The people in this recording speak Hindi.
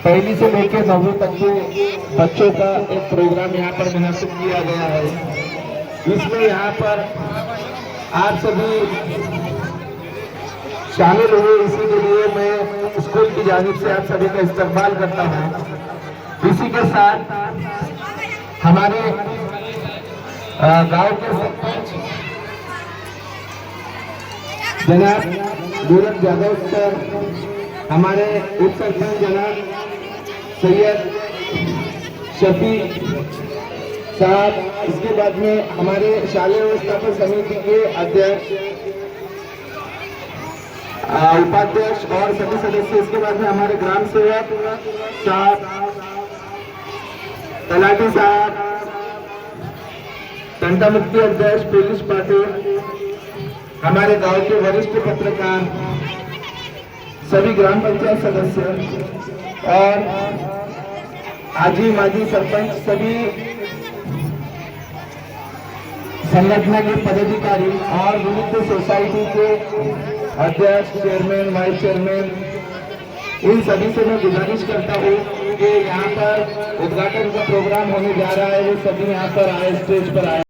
पहली से लेकर 9वीं तक के बच्चों का एक प्रोग्राम यहाँ पर मुनासिब किया गया है। इसमें यहाँ पर आप सभी शामिल हुए, इसी के लिए मैं स्कूल की जानिब से आप सभी का इस्तकबाल करता हूँ। इसी के साथ हमारे गांव के सरपंच जनाब गोरख यादव सर, हमारे उप सरपंच जनाब सैयद शफी साहब, इसके बाद में हमारे शालेय व्यवस्थापन समिति के अध्यक्ष, उपाध्यक्ष और सभी सदस्य, इसके बाद में हमारे ग्राम सेवक साहब, तलाटी साहब, तंटा मुक्ति अध्यक्ष पुलिस पाटिल, हमारे गांव के वरिष्ठ पत्रकार, सभी ग्राम पंचायत सदस्य और आजी माजी सरपंच, सभी संगठन के पदाधिकारी और विविध सोसाइटी के अध्यक्ष, चेयरमैन, वाइस चेयरमैन, इन सभी से मैं गुजारिश करता हूँ कि यहाँ पर उद्घाटन का प्रोग्राम होने जा रहा है, वो सभी यहाँ पर आए, स्टेज पर आए।